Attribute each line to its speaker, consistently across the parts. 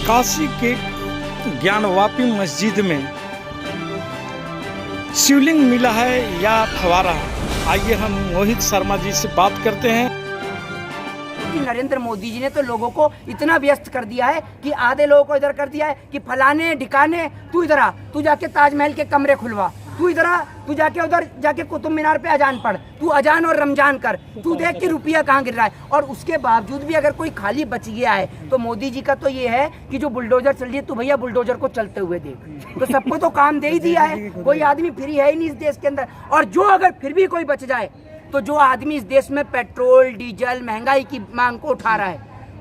Speaker 1: काशी के ज्ञानवापी मस्जिद में शिवलिंग मिला है या फवारा। आइए हम मोहित शर्मा जी से बात करते हैं।
Speaker 2: नरेंद्र मोदी जी ने तो लोगों को इतना व्यस्त कर दिया है कि आधे लोगों को इधर कर दिया है कि फलाने ढिकाने, तू इधर आ, तू जाके ताजमहल के कमरे खुलवा, तू इधर आ, तू जाके उधर जाके कुतुब मीनार पे अजान पढ़, तू अजान और रमजान कर, तू देख कि रुपया कहाँ गिर रहा है। और उसके बावजूद भी अगर कोई खाली बच गया है तो मोदी जी का तो ये है कि जो बुलडोजर चल रही है, तू भैया बुलडोजर को चलते हुए देख। तो सबको तो काम दे ही दिया है, कोई आदमी फ्री है ही नहीं इस देश के अंदर। और जो अगर फिर भी कोई बच जाए तो जो आदमी इस देश में पेट्रोल डीजल महंगाई की मांग को उठा रहा है,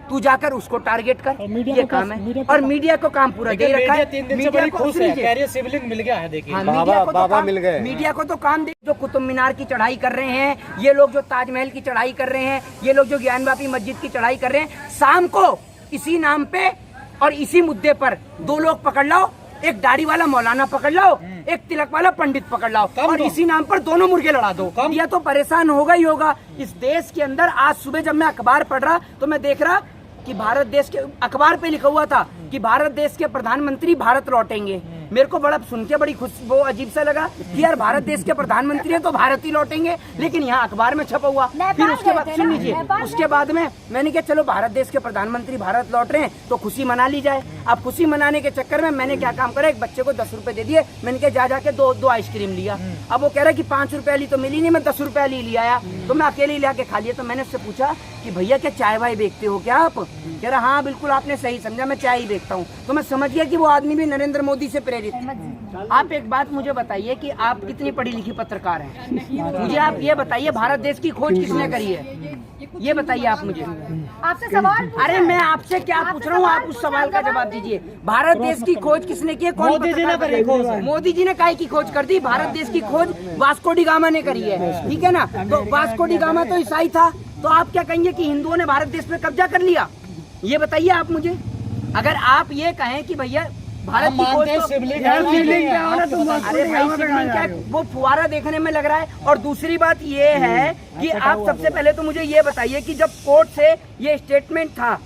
Speaker 2: तू जाकर उसको टारगेट कर, ये काम है। और मीडिया को काम पूरा दे रखा है। मीडिया को
Speaker 3: शिवलिंग मिल गया है, देखिए
Speaker 2: मीडिया को तो काम दे। जो कुतुब मीनार की चढ़ाई कर रहे हैं ये लोग, जो ताजमहल की चढ़ाई कर रहे हैं ये लोग, जो ज्ञानवापी मस्जिद की चढ़ाई कर रहे हैं, शाम को इसी नाम पे और इसी मुद्दे पर दो लोग पकड़ लाओ, एक दाढ़ी वाला मौलाना पकड़ लाओ, एक तिलक वाला पंडित पकड़ लाओ और इसी नाम पर दोनों मुर्गे लड़ा दो। यह तो परेशान होगा ही होगा इस देश के अंदर। आज सुबह जब मैं अखबार पढ़ रहा तो मैं देख रहा कि भारत देश के अखबार पे लिखा हुआ था कि भारत देश के प्रधानमंत्री भारत लौटेंगे। मेरे को बड़ा सुन के बड़ी खुश, वो अजीब सा लगा कि यार भारत देश के प्रधानमंत्री है तो भारत ही लौटेंगे, लेकिन यहाँ अखबार में छपा हुआ। फिर उसके बाद सुन लीजिए, उसके बाद में मैंने कहा चलो भारत देश के प्रधानमंत्री भारत लौट रहे हैं तो खुशी मना ली जाए। अब खुशी मनाने के चक्कर में मैंने क्या काम करा, एक बच्चे को 10 रुपए दे दिए। मैंने कहा जाके दो आइसक्रीम लिया। अब वो कह रहा है कि 5 रुपए ली तो मिली नहीं, मैं 10 रुपए ली ले आया, तो मैं अकेले ला के खा लिया। तो मैंने उससे पूछा कि भैया क्या चाय वाय बेचते हो क्या आप? कह रहा हाँ बिल्कुल आपने सही समझा, मैं चाय ही बेचता हूँ। तो मैं समझ गया कि वो आदमी भी नरेंद्र मोदी से प्रेरित है। आप एक बात मुझे बताइए कि आप कितनी पढ़ी लिखी पत्रकार हैं, मुझे आप ये बताइए भारत देश की खोज किसने करी है, ये बताइए आप मुझे।
Speaker 4: आपसे सवाल,
Speaker 2: अरे मैं आपसे क्या पूछ रहा हूँ, आप उस सवाल का जवाब दीजिए। भारत देश की खोज किसने की है? कौन? मोदी जी ने करी। मोदी जी ने काहे की खोज कर दी? भारत देश की खोज वास्को डी गामा ने करी है, ठीक है ना। तो वास्को डी गामा तो ईसाई था, तो आप क्या कहेंगे कि हिंदुओं ने भारत देश में कब्जा कर लिया? ये बताइए आप मुझे। अगर आप ये कहें कि भैया भारत की खोज तो शिवलिंग क्या, अरे भाई शिवलिंग क्या, वो फुवारा देखने में लग रहा है। और दूसरी बात ये है कि आप सबसे पहले तो मुझे ये बताइए कि जब कोर्ट से ये स्टेटमेंट था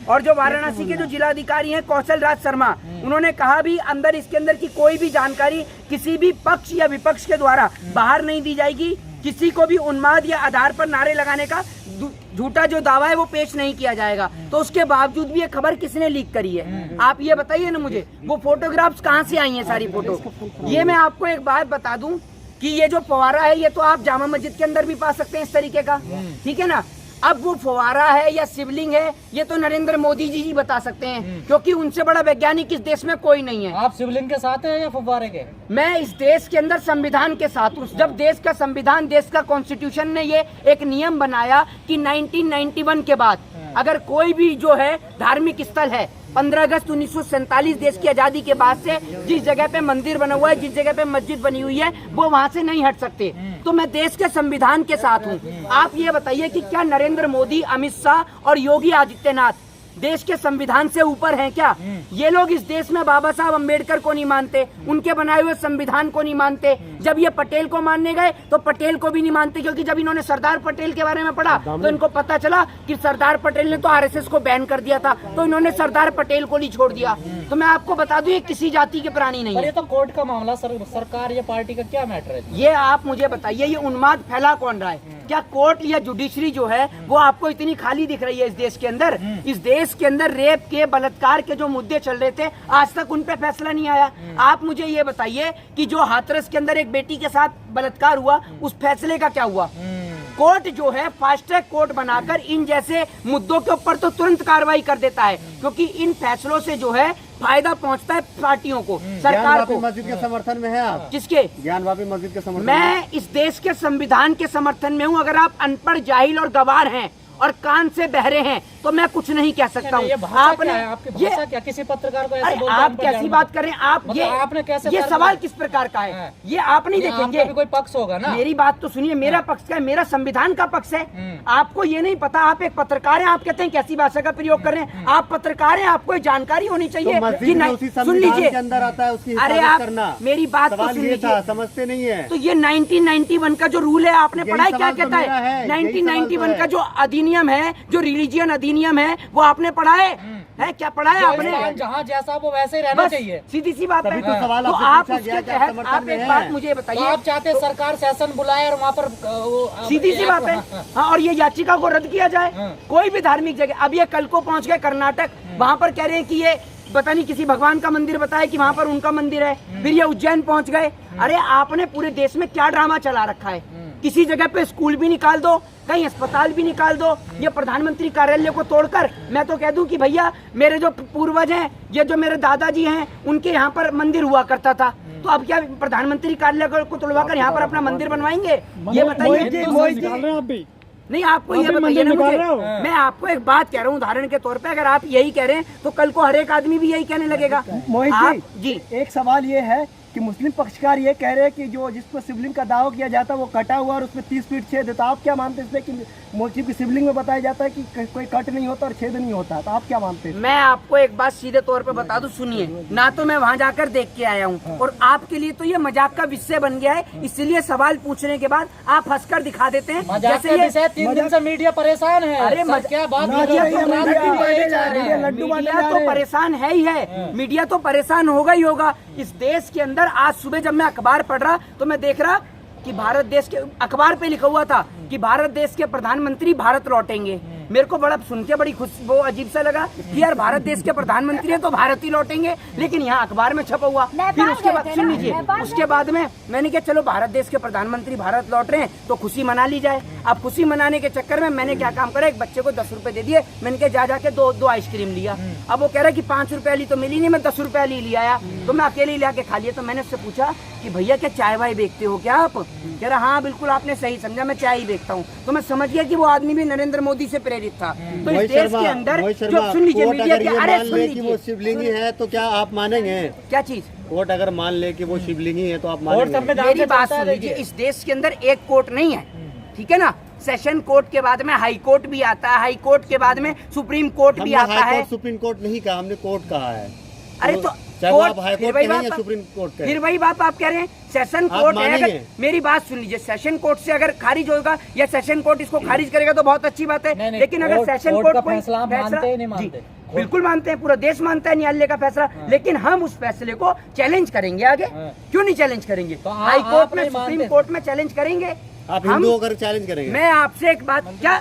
Speaker 2: और जो वाराणसी के जो जिलाधिकारी हैं कौशल राज शर्मा, उन्होंने कहा भी अंदर इसके अंदर की कोई भी जानकारी किसी भी पक्ष या विपक्ष के द्वारा बाहर नहीं दी जाएगी, किसी को भी उन्माद या आधार पर नारे लगाने का झूठा जो दावा है वो पेश नहीं किया जाएगा। तो उसके बावजूद भी ये खबर किसने लीक करी है? आप ये बताइए ना मुझे। वो फोटोग्राफ्स कहाँ से आई हैं सारी फोटो? ये मैं आपको एक बात बता दूं कि ये जो फवारा है ये तो आप जामा मस्जिद के अंदर भी पा सकते हैं इस तरीके का, ठीक है ना। अब वो फवारा है या शिवलिंग है ये तो नरेंद्र मोदी जी ही बता सकते हैं, क्योंकि उनसे बड़ा वैज्ञानिक इस देश में कोई नहीं है।
Speaker 3: आप शिवलिंग के साथ हैं या फव्वारे के?
Speaker 2: मैं इस देश के अंदर संविधान के साथ हूँ। जब देश का संविधान, देश का कॉन्स्टिट्यूशन ने ये एक नियम बनाया कि 1991 के बाद अगर कोई भी जो है धार्मिक स्थल है, 15 अगस्त 1947 देश की आजादी के बाद से जिस जगह पे मंदिर बना हुआ है, जिस जगह पे मस्जिद बनी हुई है, वो वहाँ से नहीं हट सकते। तो मैं देश के संविधान के साथ हूँ। आप ये बताइए कि क्या नरेंद्र मोदी, अमित शाह और योगी आदित्यनाथ देश के संविधान से ऊपर हैं क्या? ये लोग इस देश में बाबा साहब अम्बेडकर को नहीं मानते, उनके बनाए हुए संविधान को नहीं मानते। जब ये पटेल को मानने गए तो पटेल को भी नहीं मानते, क्योंकि जब इन्होंने सरदार पटेल के बारे में पढ़ा तो इनको पता चला कि सरदार पटेल ने तो आरएसएस को बैन कर दिया था, तो इन्होंने सरदार पटेल को नहीं छोड़ दिया। तो मैं आपको बता दूं ये किसी जाति के प्राणी नहीं है।
Speaker 3: ये तो कोर्ट का मामला, सरकार या पार्टी का क्या मैटर है?
Speaker 2: ये आप मुझे बताइए, ये उन्माद फैला कौन रहा है? क्या कोर्ट या जुडिशरी जो है वो आपको इतनी खाली दिख रही है इस देश के अंदर? इस देश के अंदर रेप के, बलात्कार के जो मुद्दे चल रहे थे आज तक उन पे फैसला नहीं आया। आप मुझे ये बताइए कि जो हाथरस के अंदर एक बेटी के साथ बलात्कार हुआ उस फैसले का क्या हुआ? कोर्ट जो है फास्ट ट्रैक कोर्ट बनाकर इन जैसे मुद्दों के ऊपर तो तुरंत कार्रवाई कर देता है, क्योंकि इन फैसलों से जो है फायदा पहुंचता है पार्टियों को, सरकार को।
Speaker 5: मस्जिद के समर्थन में है आप?
Speaker 2: किसके?
Speaker 5: ज्ञानवापी मस्जिद के समर्थन।
Speaker 2: मैं इस देश के संविधान के समर्थन में हूँ। अगर आप अनपढ़, जाहिल और गवार हैं और कान से बहरे हैं तो मैं कुछ नहीं कह सकता हूँ।
Speaker 3: आपने ये क्या किसी पत्रकार को ऐसे बोलते हैं?
Speaker 2: आप कैसी बात कर रहे हैं आप?
Speaker 3: मतलब
Speaker 2: ये
Speaker 3: आपने कैसे,
Speaker 2: ये सवाल किस प्रकार का है? ये आप नहीं देखेंगे।
Speaker 3: आपका भी कोई पक्ष होगा ना?
Speaker 2: मेरी बात तो सुनिए, मेरा पक्ष का है, मेरा संविधान का पक्ष है। आपको ये नहीं पता, आप एक पत्रकार हैं, आप कहते हैं कैसी भाषा का प्रयोग कर रहे हैं? आप पत्रकार हैं, आपको जानकारी होनी चाहिए कि नहीं। सुन लीजिए,
Speaker 5: अंदर आता है उसकी
Speaker 2: अरे आप मेरी बात तो सुन लीजिए,
Speaker 5: समझते नहीं है।
Speaker 2: तो ये 1991 का जो रूल है आपने पढ़ा है, क्या कहता है? 1991 का जो अधिनियम है, जो रिलीजियन अधिनियम है, वो आपने पढ़ा है? है क्या पढ़ा है आपने?
Speaker 3: जहाँ जैसा वो वैसे ही रहना
Speaker 2: बस
Speaker 3: चाहिए।
Speaker 2: सीधी सी बात
Speaker 5: तभी
Speaker 2: है।
Speaker 5: तो सवाल
Speaker 2: तो
Speaker 5: आपसे
Speaker 2: आप
Speaker 5: पूछा
Speaker 2: उसके
Speaker 5: गया कि आप
Speaker 2: तहत
Speaker 5: समर्थन
Speaker 2: आप
Speaker 5: में
Speaker 2: एक
Speaker 5: हैं।
Speaker 2: बात मुझे
Speaker 3: तो
Speaker 2: बताइए,
Speaker 3: आप चाहते हैं सरकार सेशन बुलाए और वहाँ पर
Speaker 2: सीधी सी बात है। हाँ, और ये याचिका को रद्द किया जाए। कोई भी धार्मिक जगह, अब ये कल को पहुंच गए कर्नाटक, वहां पर कह रहे हैं कि ये पता नहीं किसी भगवान का मंदिर बताया कि वहां पर उनका मंदिर है। फिर ये उज्जैन पहुंच गए। अरे आपने पूरे देश में क्या ड्रामा चला रखा है? किसी जगह पे स्कूल भी निकाल दो, कहीं अस्पताल भी निकाल दो। ये प्रधानमंत्री कार्यालय को तोड़कर मैं तो कह दूं कि भैया मेरे जो पूर्वज हैं, ये जो मेरे दादाजी हैं, उनके यहाँ पर मंदिर हुआ करता था, तो अब क्या प्रधानमंत्री कार्यालय को तोड़वाकर यहाँ पर अपना मंदिर बनवाएंगे? ये बताइए। नहीं, आपको ये बताइए ना मुझे, मैं आपको एक बात कह रहा हूँ उदाहरण के तौर पे, अगर आप यही कह रहे हैं तो कल को हर एक आदमी भी यही कहने लगेगा।
Speaker 4: मोहित
Speaker 2: जी,
Speaker 4: एक सवाल ये है कि मुस्लिम पक्षकार ये कह रहे हैं कि जो जिस पर शिवलिंग का दावा किया जाता है वो कटा हुआ और उसमें 30 फीट छेद है, तो आप क्या मानते हैं इसमें कि मोची की शिवलिंग में बताया जाता है कि कोई कट नहीं होता और छेद नहीं होता, तो आप क्या मानते हैं?
Speaker 2: मैं आपको एक बात सीधे तौर पे बता दूं, सुनिए ना, तो मैं वहां जाकर देख के आया हूं और आपके लिए तो ये मजाक का विषय बन गया है, इसलिए सवाल पूछने के बाद आप हंसकर दिखा देते हैं जैसे ये
Speaker 3: 3 दिन से मीडिया परेशान है।
Speaker 2: अरे
Speaker 3: सर, क्या बात
Speaker 2: मीडिया तो परेशान है ही है, मीडिया तो परेशान होगा ही होगा। इस देश के अंदर आज सुबह जब मैं अखबार पढ़ रहा तो मैं देख रहा कि भारत देश के अखबार पे लिखा हुआ था कि भारत देश के प्रधानमंत्री भारत लौटेंगे। मेरे को बड़ा सुन के बड़ी खुशी, वो अजीब सा लगा कि यार भारत देश के प्रधानमंत्री है तो भारत ही लौटेंगे, लेकिन यहाँ अखबार में छपा हुआ। फिर उसके बाद सुन लीजिए, उसके बाद में मैंने कहा चलो भारत देश के प्रधानमंत्री भारत लौट रहे हैं तो खुशी मना ली जाए। अब खुशी मनाने के चक्कर में मैंने क्या काम करा, एक बच्चे को 10 रुपए दे दिए। मैंने कहा जा के दो आइसक्रीम लिया। अब वो कह रहा है कि 5 रुपए वाली तो मिली नहीं, मैं 10 रुपए वाली ले आया, तो मैं अकेले ही लाके खा लिया। तो मैंने उससे पूछा कि भैया क्या चाय वाय बेचते हो क्या आप? कह रहा हाँ बिल्कुल आपने सही समझा, मैं चाय ही बेचता हूँ। तो मैं समझ गया कि वो आदमी भी नरेंद्र मोदी से प्रेरित था। तो इस देश के अंदर जो सुन लीजिए मीडिया के, अरे सुन लीजिए,
Speaker 5: वो शिवलिंगी है तो क्या आप मानेंगे?
Speaker 2: क्या चीज?
Speaker 5: कोर्ट अगर मान ले कि वो शिवलिंगी है तो आप मानेंगे?
Speaker 2: मेरी बात सुन लीजिए, इस देश के अंदर एक कोर्ट नहीं है, ठीक है ना? सेशन कोर्ट के बाद में हाई कोर्ट भी आता है, हाई कोर्ट के बाद में सुप्रीम कोर्ट भी आता है।
Speaker 5: सुप्रीम कोर्ट नहीं कहा, हमने कोर्ट कहा है।
Speaker 2: अरे तो
Speaker 5: कोर्ट, फिर वही बात, सुप्रीम कोर्ट का,
Speaker 2: फिर वही बात आप कह रहे हैं सेशन कोर्ट है। अगर मेरी बात सुन लीजिए, सेशन कोर्ट से अगर खारिज होगा या सेशन कोर्ट इसको खारिज करेगा तो बहुत अच्छी बात है। लेकिन अगर सेशन कोर्ट कोई फैसला बिल्कुल मानते हैं, पूरा देश मानता है न्यायालय का फैसला, लेकिन हम उस फैसले को चैलेंज करेंगे आगे। क्यों नहीं चैलेंज करेंगे? हाई कोर्ट में, सुप्रीम कोर्ट में चैलेंज करेंगे।
Speaker 5: आप हिंदू होकर चैलेंज करेंगे?
Speaker 2: मैं आपसे एक बात, क्या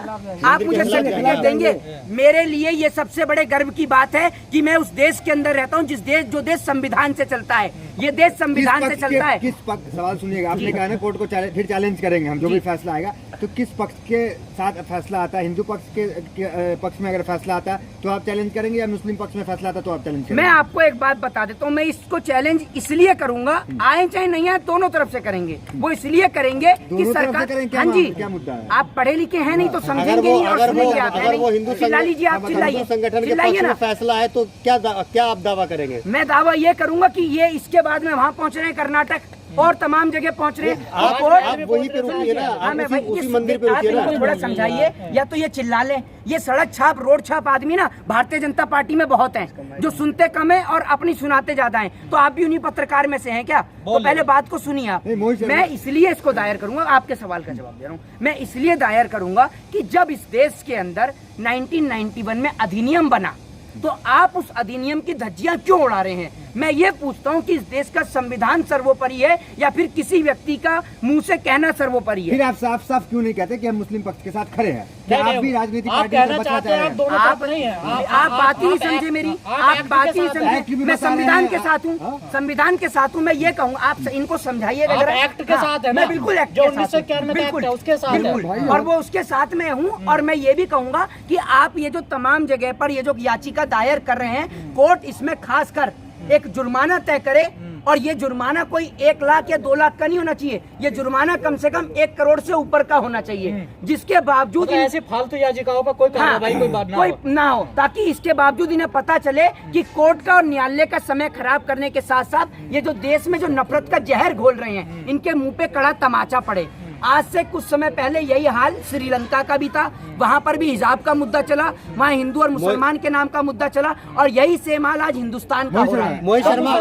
Speaker 2: आप मुझे सर्टिफिकेट देंगे? मेरे लिए ये सबसे बड़े गर्व की बात है कि मैं उस देश के अंदर रहता हूँ जो देश संविधान से चलता है। ये देश संविधान से चलता है।
Speaker 6: किस पक्ष, सवाल सुनिएगा, आपने कहा ना कोर्ट को फिर चैलेंज करेंगे हम, जो भी फैसला आएगा। तो किस पक्ष के साथ फैसला आता है? हिंदू पक्ष के पक्ष में अगर फैसला आता है तो आप चैलेंज करेंगे, या मुस्लिम पक्ष में फैसला आता है तो आप चैलेंज करेंगे?
Speaker 2: मैं आपको एक बात बता देता हूँ, मैं इसको चैलेंज इसलिए करूंगा, आए चाहे नहीं आए दोनों तरफ से करेंगे। वो इसलिए करेंगे कि सरकार, हाँ जी,
Speaker 6: क्या मुद्दा है?
Speaker 2: आप पढ़े लिखे हैं नहीं तो समझेंगे नहीं और सुनेंगे आप।
Speaker 5: अगर वो हिंदू
Speaker 2: चिल्ला लीजिए, आप चिल्लाइए,
Speaker 5: संगठन के
Speaker 2: चिल्लाइए
Speaker 5: पक्ष में
Speaker 2: ना।
Speaker 5: फैसला है तो क्या आप दावा करेंगे?
Speaker 2: मैं दावा ये करूंगा कि ये इसके बाद में वहाँ पहुँच रहे हैं कर्नाटक और तमाम जगह पहुँच रहे हैं।
Speaker 5: आप वहीं पे रुकिए ना, आप उसी मंदिर पे रुकिए ना।
Speaker 2: थोड़ा समझाइए, या तो ये चिल्ला ले। ये सड़क छाप, रोड छाप आदमी ना भारतीय जनता पार्टी में बहुत हैं, जो सुनते कम है और अपनी सुनाते ज्यादा हैं। तो आप भी उन्हीं पत्रकार में से हैं क्या? तो पहले बात को सुनिए आप। मैं इसलिए इसको दायर करूंगा, आपके सवाल का जवाब दे रहा हूँ, मैं इसलिए दायर करूंगा कि जब इस देश के अंदर 1991 में अधिनियम बना तो आप उस अधिनियम की धज्जियां क्यों उड़ा रहे हैं? मैं ये पूछता हूँ कि इस देश का संविधान सर्वोपरि है या फिर किसी व्यक्ति का मुंह से कहना सर्वोपरि है?
Speaker 6: फिर आप साफ साफ क्यों नहीं कहते कि हम मुस्लिम पक्ष के साथ खड़े हैं? क्या आप भी राजनीतिक
Speaker 3: आप
Speaker 6: पार्टी
Speaker 3: कहना
Speaker 6: से बचना
Speaker 3: चाहते
Speaker 6: चाह
Speaker 3: हैं
Speaker 6: रहे
Speaker 3: आप
Speaker 6: हैं?
Speaker 3: दोनों तरफ नहीं है?
Speaker 2: आप बात ही नहीं समझे मेरी, आप बात ही नहीं समझे। मैं संविधान के साथ हूँ, संविधान के साथ हूँ। मैं ये कहूँ, आप इनको समझाइएगा जरा।
Speaker 3: एक्ट के साथ है ना?
Speaker 2: मैं बिल्कुल एक्ट
Speaker 3: जो
Speaker 2: के साथ हूँ,
Speaker 3: 1991 उसके साथ है।
Speaker 2: बिल्कुल, और वो उसके साथ में हूँ। और मैं ये भी कहूँगा कि आप ये जो तमाम जगह पर ये जो याचिका दायर कर रहे हैं, कोर्ट इसमें खासकर एक जुर्माना तय करे। और ये जुर्माना कोई 1 लाख या 2 लाख का नहीं होना चाहिए, ये जुर्माना कम से कम 1 करोड़ से ऊपर का होना चाहिए, जिसके बावजूद
Speaker 3: तो ऐसे फालतू याचिकाओं पर कोई कार्रवाई, कोई बात
Speaker 2: ना हो, ताकि इसके बावजूद इन्हें पता चले कि कोर्ट का और न्यायालय का समय खराब करने के साथ साथ ये जो देश में जो नफरत का जहर घोल रहे हैं, इनके मुंह पे कड़ा तमाचा पड़े। आज से कुछ समय पहले यही हाल श्रीलंका का भी था, वहां पर भी हिजाब का मुद्दा चला, वहां हिंदू और मुसलमान के नाम का मुद्दा चला, और यही सेम हाल आज हिंदुस्तान का हो रहा है।
Speaker 5: मोहित शर्मा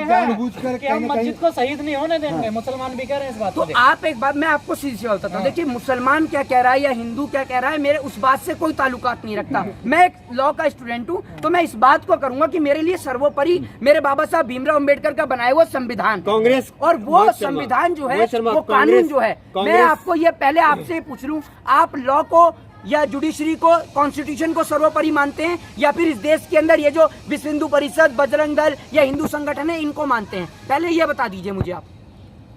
Speaker 6: जानबूझकर
Speaker 3: कि हम मस्जिद को शहीद नहीं होने देंगे, मुसलमान भी कह रहे हैं इस बात
Speaker 2: तो
Speaker 3: को।
Speaker 2: आप एक बात मैं आपको सीधी सी बताता हूँ, देखिए मुसलमान क्या कह रहा है या हिंदू क्या कह रहा है, मेरे उस बात से कोई ताल्लुकात नहीं रखता। मैं एक लॉ का स्टूडेंट हूँ, तो मैं इस बात को करूंगा कि मेरे लिए सर्वोपरि मेरे बाबा साहब भीमराव अम्बेडकर का बनाया हुआ संविधान
Speaker 5: कांग्रेस
Speaker 2: और वो संविधान जो है वो कानून जो है, मैं आपको ये पहले आपसे पूछ लूं, आप लॉ को या जुडिशरी को, कॉन्स्टिट्यूशन को सर्वोपरि मानते हैं या फिर इस देश के अंदर ये जो विश्व हिंदू परिषद, बजरंग दल या हिंदू संगठन है इनको मानते हैं? पहले ये बता दीजिए मुझे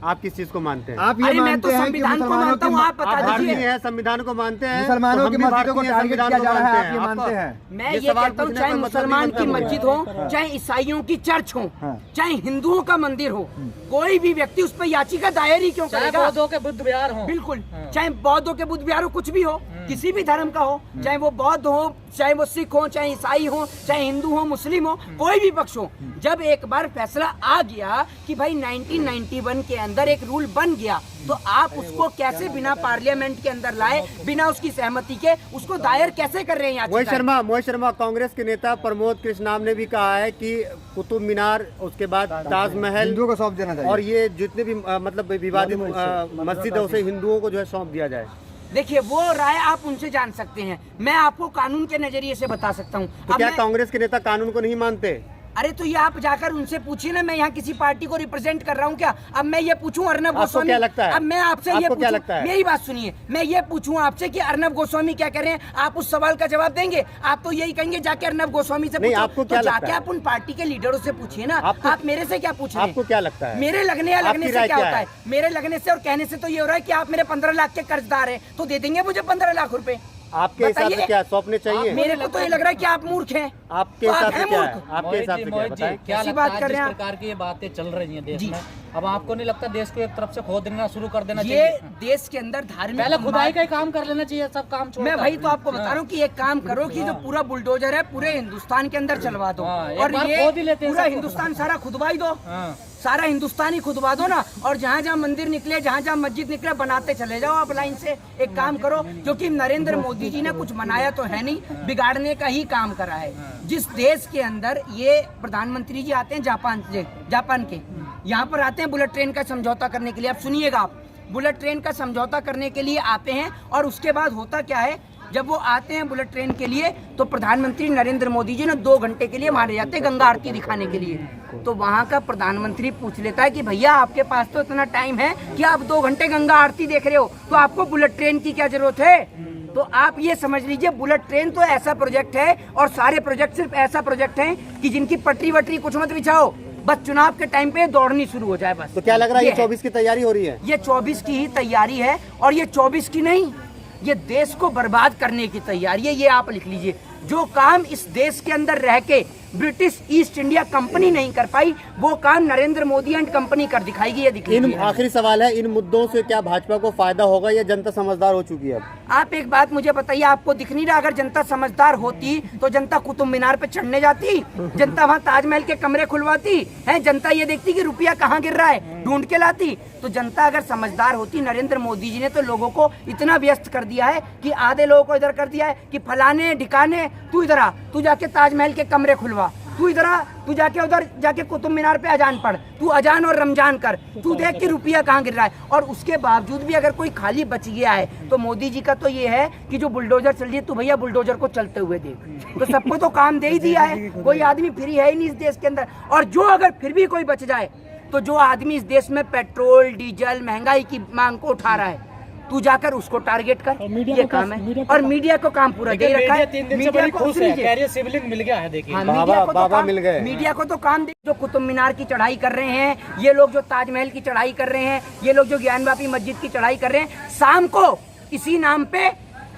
Speaker 5: आप किस चीज को मानते हैं?
Speaker 6: आप ये
Speaker 2: अरे मैं
Speaker 6: मानते
Speaker 2: तो
Speaker 6: हैं कि
Speaker 2: संविधान को
Speaker 6: मुसलमानों
Speaker 2: मानता
Speaker 6: के
Speaker 2: हूँ, आप बता
Speaker 5: भारतीय
Speaker 2: दीजिए।
Speaker 5: है, संविधान को मानते हैं,
Speaker 6: मुसलमानों
Speaker 5: तो
Speaker 6: की
Speaker 5: हम भी
Speaker 6: मस्जिदों को
Speaker 5: भारतीय
Speaker 6: टारगेट
Speaker 5: संविधान
Speaker 6: किया
Speaker 5: को
Speaker 6: जा रहा है,
Speaker 5: मानते
Speaker 6: आप ये
Speaker 5: हैं।
Speaker 6: मानते हैं?
Speaker 2: मैं ये
Speaker 5: सवाल
Speaker 2: कहता हूँ,
Speaker 5: पूछने
Speaker 2: चाहे
Speaker 5: का मतलब
Speaker 2: मुसलमान
Speaker 5: ही
Speaker 2: की
Speaker 5: नहीं
Speaker 2: मस्जिद हो, चाहे ईसाइयों की चर्च हो, चाहे हिंदुओं का मंदिर हो, कोई भी व्यक्ति उस पर याचिका दायर ही क्यों
Speaker 3: चाहे
Speaker 2: करेगा?
Speaker 3: बौद्धों के बुद्ध विहार हो,
Speaker 2: बिल्कुल, चाहे बौद्धों के बुद्ध विहार हो, कुछ भी हो, किसी भी धर्म का हो, चाहे वो बौद्ध हो, चाहे वो सिख हो, चाहे ईसाई हो, चाहे हिंदू हो, मुस्लिम हो, कोई भी पक्ष हो, जब एक बार फैसला आ गया कि भाई 1991 के अंदर एक रूल बन गया, तो आप उसको कैसे बिना पार्लियामेंट के अंदर लाए, बिना उसकी सहमति के उसको दायर कैसे कर रहे हैं
Speaker 5: मोहित शर्मा कांग्रेस के नेता प्रमोद कृष्णाम ने भी कहा है कि कुतुब मीनार, उसके बाद ताजमहल
Speaker 6: हिंदुओं को सौंप देना चाहिए
Speaker 5: और ये जितने भी मतलब विवादित मस्जिद है उसे हिंदुओं को जो है सौंप दिया जाए।
Speaker 2: देखिए वो राय आप उनसे जान सकते हैं, मैं आपको कानून के नजरिए से बता सकता हूँ।
Speaker 5: तो क्या कांग्रेस के नेता कानून को नहीं मानते?
Speaker 2: अरे तो ये आप जाकर उनसे पूछिए ना, मैं यहाँ किसी पार्टी को रिप्रेजेंट कर रहा हूँ क्या? अब मैं ये पूछूं अर्नब गोस्वामी,
Speaker 5: क्या लगता है?
Speaker 2: अब मैं आपसे ये
Speaker 5: क्या लगता है?
Speaker 2: मेरी बात सुनिए, मैं ये पूछूं आपसे कि अर्नब गोस्वामी क्या कह रहे हैं, आप उस सवाल का जवाब देंगे? आप तो यही कहेंगे जाके अर्नब गोस्वामी से पूछो।
Speaker 5: आपको क्या लगता है?
Speaker 2: जाके आप उन पार्टी के लीडरों से पूछिए ना, आप मेरे से क्या पूछ रहे हैं?
Speaker 5: आपको क्या लगता है?
Speaker 2: मेरे लगने या लगने से क्या होता है? मेरे लगने से और कहने से तो ये हो रहा है कि आप मेरे 15 लाख के कर्जदार हैं, तो दे देंगे मुझे 15 लाख रुपए।
Speaker 5: आपके हिसाब से क्या सौंपने चाहिए?
Speaker 2: मेरे को तो ये लग रहा है कि आप मूर्ख हैं।
Speaker 5: आपके हिसाब से क्या है? आपके हिसाब से क्या है? बताएं।
Speaker 3: क्या
Speaker 2: ऐसी
Speaker 3: लगता
Speaker 2: बात
Speaker 3: है
Speaker 2: कर
Speaker 3: जिस
Speaker 2: रहे हैं
Speaker 3: प्रकार की ये बातें चल रही हैं देश में, अब आपको नहीं लगता देश को एक तरफ से खोद देना शुरू कर देना
Speaker 2: ये
Speaker 3: चाहिए?
Speaker 2: देश के अंदर धार्मिक
Speaker 3: पहले खुदाई का ही काम कर लेना चाहिए, सब काम छोड़।
Speaker 2: मैं भाई तो आपको बता रहा हूँ कि एक काम करो कि जो पूरा बुलडोजर है पूरे हिंदुस्तान के अंदर चलवा दो,
Speaker 3: हाँ, एक
Speaker 2: और
Speaker 3: बार
Speaker 2: ये
Speaker 3: खोद ही लेते हैं
Speaker 2: पूरा
Speaker 3: सबको।
Speaker 2: हिंदुस्तान सारा खुदवाई दो,
Speaker 3: हाँ।
Speaker 2: सारा हिंदुस्तान ही खुदवा दो ना, और जहाँ जहाँ मंदिर निकले, जहाँ जहाँ मस्जिद निकले, बनाते चले जाओ आप लाइन से। एक काम करो, क्योंकि नरेंद्र मोदी जी ने कुछ बनाया तो है नहीं, बिगाड़ने का ही काम करा है। जिस देश के अंदर ये प्रधानमंत्री जी आते हैं जापान के, यहाँ पर आते हैं बुलेट ट्रेन का समझौता करने के लिए। आप सुनिएगा, आप बुलेट ट्रेन का समझौता करने के लिए आते हैं, और उसके बाद होता क्या है, जब वो आते हैं बुलेट ट्रेन के लिए, तो प्रधानमंत्री नरेंद्र मोदी जी ने 2 घंटे के लिए वहां ले जाते हैं गंगा आरती दिखाने के लिए। तो वहां का प्रधानमंत्री पूछ लेता है कि भैया आपके पास तो इतना टाइम है कि आप 2 घंटे गंगा आरती देख रहे हो, तो आपको बुलेट ट्रेन की क्या जरूरत है? तो आप ये समझ लीजिए, बुलेट ट्रेन तो ऐसा प्रोजेक्ट है, और सारे प्रोजेक्ट सिर्फ ऐसा प्रोजेक्ट है कि जिनकी पटरी वटरी कुछ मत बिछाओ, बस चुनाव के टाइम पे दौड़नी शुरू हो जाए बस।
Speaker 5: तो क्या लग रहा है ये 24 की तैयारी हो रही है?
Speaker 2: ये 24 की ही तैयारी है, और ये 24 की नहीं, ये देश को बर्बाद करने की तैयारी है। ये आप लिख लीजिए, जो काम इस देश के अंदर रह के ब्रिटिश ईस्ट इंडिया कंपनी नहीं कर पाई, वो काम नरेंद्र मोदी एंड कंपनी कर दिखाएगी। ये दिख लीजिए।
Speaker 5: आखिरी सवाल है, इन मुद्दों से क्या भाजपा को फायदा होगा या जनता समझदार हो चुकी है अब?
Speaker 2: आप एक बात मुझे बताइए, आपको दिख नहीं रहा? अगर जनता समझदार होती तो जनता कुतुब मीनार पे चढ़ने जाती, जनता वहाँ ताजमहल के कमरे खुलवाती है, जनता ये देखती कि रुपया कहाँ गिर रहा है ढूंढ के लाती। तो जनता अगर समझदार होती, नरेंद्र मोदी जी ने तो लोगों को इतना व्यस्त कर दिया है कि आधे लोगों को इधर कर दिया है कि फलाने ढिकाने तू इधर आ, तू जाके ताजमहल के कमरे खुलवा, तू इधर आ, तू जाके उधर जाके कुतुब मीनार पे अजान पढ़, तू अजान और रमजान कर, तू देख कि रुपया कहाँ गिर रहा है। और उसके बावजूद भी अगर कोई खाली बच गया है, तो मोदी जी का तो ये है कि जो बुलडोजर चल रही है, तू भैया बुलडोजर को चलते हुए देख। तो सबको तो काम दे ही दिया है, कोई आदमी फ्री है ही नहीं इस देश के अंदर। और जो अगर फिर भी कोई बच जाए, तो जो आदमी इस देश में पेट्रोल डीजल महंगाई की मांग को उठा रहा है, तू जाकर उसको टारगेट कर, ये काम है। और मीडिया को काम पूरा दे रखा है।
Speaker 3: 3 दिन से बड़ी खुश है, कह रही है सिविलिंग मिल गया है। देखिए
Speaker 2: हाँ,
Speaker 5: बाबा मिल गए।
Speaker 2: मीडिया को तो काम दे। जो कुतुब मीनार की चढ़ाई कर रहे हैं ये लोग, जो ताजमहल की चढ़ाई कर रहे हैं ये लोग, जो ज्ञानवापी मस्जिद की चढ़ाई कर रहे हैं, शाम को इसी नाम पे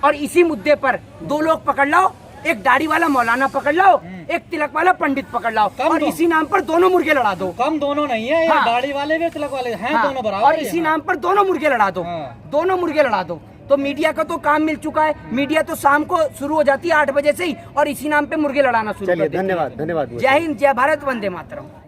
Speaker 2: और इसी मुद्दे पर 2 लोग पकड़ लाओ, एक दाढ़ी वाला मौलाना पकड़ लाओ, एक तिलक वाला पंडित पकड़ लाओ, और इसी नाम पर दोनों मुर्गे लड़ा दो।
Speaker 3: कम दोनों नहीं है,
Speaker 2: हाँ।
Speaker 3: दाढ़ी वाले भी तिलक वाले हैं,
Speaker 2: हाँ,
Speaker 3: दोनों बराबर
Speaker 2: और
Speaker 3: ही
Speaker 2: इसी
Speaker 3: हैं।
Speaker 2: नाम पर दोनों मुर्गे लड़ा दो,
Speaker 3: हाँ।
Speaker 2: दोनों मुर्गे लड़ा दो। तो मीडिया का तो काम मिल चुका है। मीडिया तो शाम को शुरू हो जाती है 8 बजे से ही, और इसी नाम पे मुर्गे लड़ाना शुरू कर देती है।
Speaker 5: धन्यवाद।
Speaker 2: जय हिंद, जय भारत, वंदे मातरम।